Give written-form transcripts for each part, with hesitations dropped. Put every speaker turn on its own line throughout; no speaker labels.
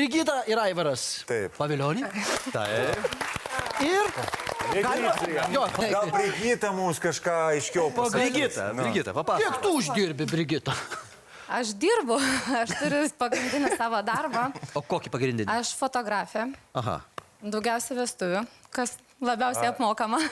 Brigita ir Aivaras.
Taip.
Pavilionį.
Taip.
Ir...
Gal Brigita mums kažką aiškiau pasakys.
Brigita, papasakok.
Kiek tu uždirbi, Brigita?
Aš dirbu, aš turiu pagrindinį savo darbą.
O kokį pagrindinį?
Aš fotografė.
Aha.
Daugiausia vestuvių, kas labiausiai apmokama.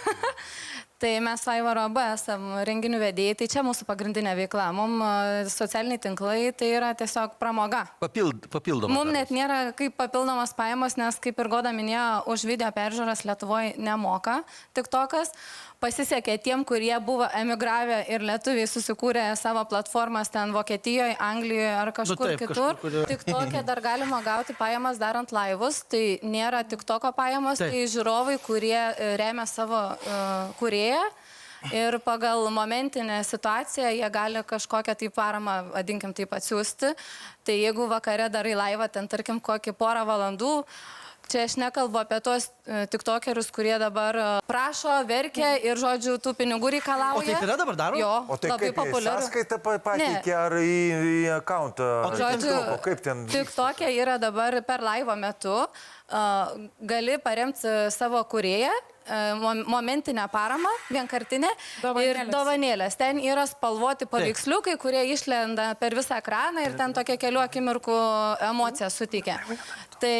Tai mes Aivaro AB esam renginių vedėjai, tai čia mūsų pagrindinė veikla. Mums socialiniai tinklai tai yra tiesiog pramoga.
Papildoma.
Mums net nėra kaip papildomas pajamos, nes kaip ir Goda minėjo, už video peržiūras Lietuvoje nemoka TikTokas. Pasisekė tiem, kurie buvo emigravę ir lietuviai susikūrė savo platformas ten Vokietijoje, Anglijoje ar kažkur kitur. TikTok'e dar galima gauti pajamas darant laivus, tai nėra TikTok'o pajamos, tai žiūrovai, kurie remia savo kūrėją ir pagal momentinę situaciją jie gali kažkokią tai paramą, vadinkim taip, atsiųsti. Tai jeigu vakare darai laivą, ten tarkim kokį porą valandų, čia aš nekalbu apie tuos tiktokerius, kurie dabar prašo, verkia ir, žodžiu, tų pinigų reikalauja.
O taip yra dabar daro?
Jo,
O tai
labai
kaip
populiaru.
sąskaitą pateikė ar į akauntą?
Žodžiu,
kaip ten?
TikTok'e yra dabar per laivo metu, gali paremti savo kūrėją, momentinę paramą, vienkartinę ir dovanėlės. Ten yra spalvoti paveiksliukai, kurie išlenda per visą ekraną ir ten tokia kelių akimirkų emocija suteikia. Tai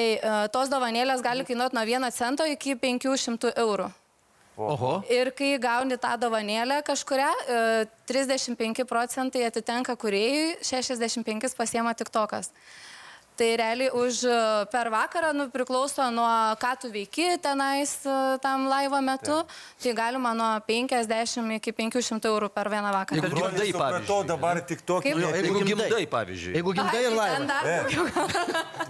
tos dovanėlės gali kainuoti nuo 1 cento iki 500 eurų.
Oho.
Ir kai gauni tą dovanėlę kažkuria, 35% atitenka kūrėjui, 65% pasiema TikTokas. Tai realiai per vakarą priklauso nuo ką tu veiki tenais tam laivo metu, tai galima nuo 50 iki 500 eurų per vieną vakarą.
Jeigu gimdai, pavyzdžiui.
Dabar tik tokį.
Jeigu gimdai, pavyzdžiui.
Jeigu gimdai ir laivą.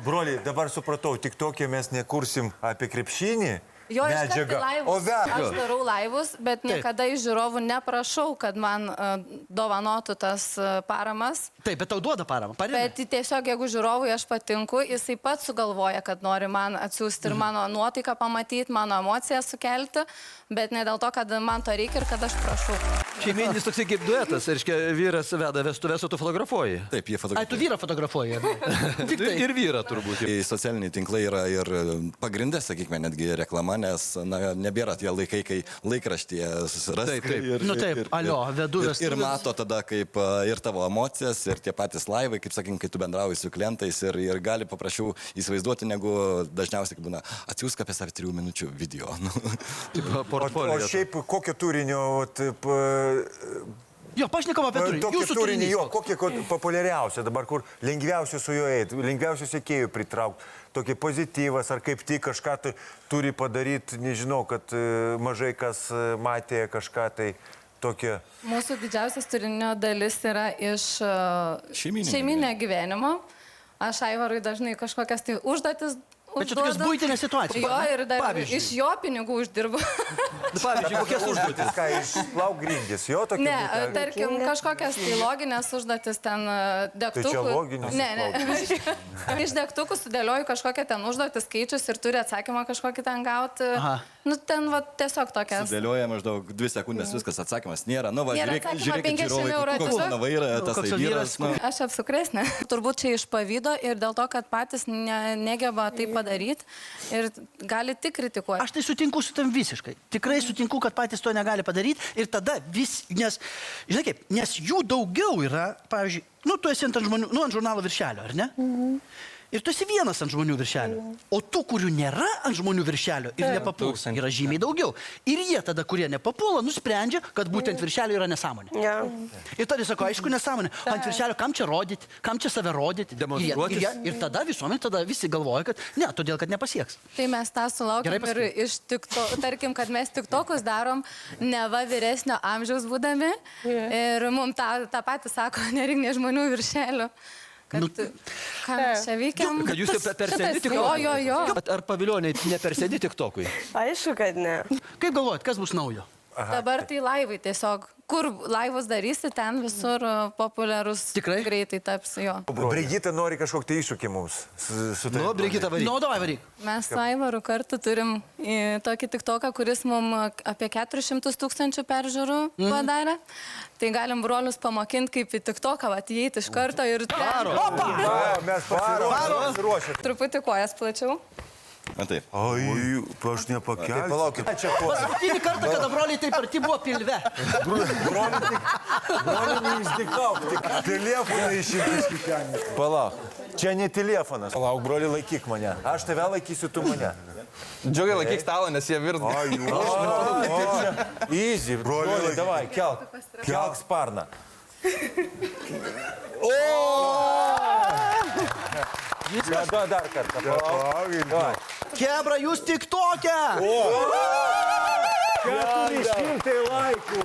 Broliai, dabar supratau, tik tokį mes nekursim apie krepšinį.
Jo, iškart į laivus. Aš darau laivus, bet niekada iš žiūrovų neprašau, kad man dovanotų tas paramas.
Taip, bet tau duoda paramą.
Bet tiesiog, jeigu žiūrovui aš patinku, jisai pats sugalvoja, kad nori man atsiųsti ir mano nuotaiką pamatyti, mano emociją sukelti, bet ne dėl to, kad man to reikia ir kad aš prašau.
Šeimyninis toksai kaip duetas, reiškia, vyras veda vestuvės, o tu fotografuoji.
Taip, jie fotografuoja.
Ai, tu vyrą fotografuoji.
Ir vyrą turbūt.
Socialiniai tinklai yra ir pagrindė, sakykime, netgi reklama, nes nebėra tie laikai, kai laikraštyje susirasti.
Taip, alio, vedu vestuvės.
Ir mato tada, kaip ir tavo emocijas, ir tie patys laivai, kaip sakykim, kai tu bendrauji su klientais ir gali paprašiau įsivaizduoti, negu dažniausiai, kai būna, atsiųsk apie save 3 minučių video.
O šiaip kokio turinio,
Jo, pašnekom apie turinį.
Tokį turinį, jo, kokie populiariausia dabar, kur lengviausia su juo eiti, lengviausia sekėjų pritraukti, tokį pozityvas, ar kaip tik kažką tai turi padaryti, nežinau, kad mažai kas matė kažką tai tokio.
Mūsų didžiausias turinio dalis yra iš šeiminio gyvenimo. Aš Aivarui dažnai kažkokias tai užduotis
Bet čia tokios buitinės situacijos.
Jo, ir dar iš jo pinigų uždirbu.
Pavyzdžiui, kokias užduotis?
Ką, išplauk grindis, jo tokia?
Ne, tarkim, kažkokias tai loginės užduotis ten degtukų.
Tai čia loginės?
Ne. Iš degtukų sudėlioju kažkokią ten užduotį skaičius ir turi atsakymą kažkokį ten gauti. Nu, ten va, tiesiog tokias.
Sudėlioja maždaug 2 sekundės, viskas atsakymas nėra. Nu, va, žiūrėkit,
50
žiūrovai, koks mano vairas, tas vyras.
Aš apsukresnė. Turbūt čia iš pavydo ir dėl to, kad patys negeba tai padaryti ir gali tik kritikuoti.
Aš tai sutinku su tam visiškai. Tikrai sutinku, kad patys to negali padaryti ir tada nes, žinai kaip, nes jų daugiau yra, pavyzdžiui, nu, tu esi ant žmonių, nu, ant žurnalo viršelio, ar ne? Ir tu esi vienas ant žmonių viršelio. O tų, kurių nėra ant žmonių viršelio ir nepapuls, yra žymiai daugiau. Ir jie tada, kurie nepapula, nusprendžia, kad būtent viršelio yra nesąmonė. Ir tada sako, aišku, nesąmonė. Ant viršelio, kam čia rodyti, kam čia save rodyti. Ir tada visuomet, tada visi galvoja, kad ne, todėl, kad nepasieks.
Tai mes tą sulaukiam ir iš TikTok, tarkim, kad mes TikTokus darom neva vyresnio amžiaus būdami ir mums tą patį sako, nerinė žmonių viršelio. Kad, ką mes čia veikiam?
Kad jūs per sėdi TikTokui?
Jo.
Ar pavilioniai ne per sėdi TikTokui?
Aišku, kad ne.
Kaip galvojat, kas bus naujo?
Dabar tai laivai tiesiog kur laivus darysi, ten visur populiarus.
Tikrai?
Greitai taps jo.
Brigita nori kažkokį tai iššūkį mums.
Nu, Brigita, varyk.
Nu, davai varyk.
Mes su Aivaru kartu turim tokį tiktoką, kuris mums apie 400 000 peržiūrų padarė. Tai galim brolius pamokinti, kaip į tiktoką įeiti iš karto ir...
Mes pasiruošę.
Truputį kojas plačiau.
Na taip.
Ai, aš nepakelsiu. Palaukit. Čia ko?
Paskutinį kartą, kada broliai taip arti buvo pilve.
Broliai neišdikau, tik telefoną išimti iš kišenės. Palauk. Čia ne telefonas. Palauk, broliai, laikyk mane. Aš tave laikysiu, tu mane.
Džiugiai laikyk stalą, nes jie virda.
Easy, broliai, davai, kelk. Kelk sparną. Dar kartą. Palauk.
Kebra, jūs tik tokia.
400 laikų.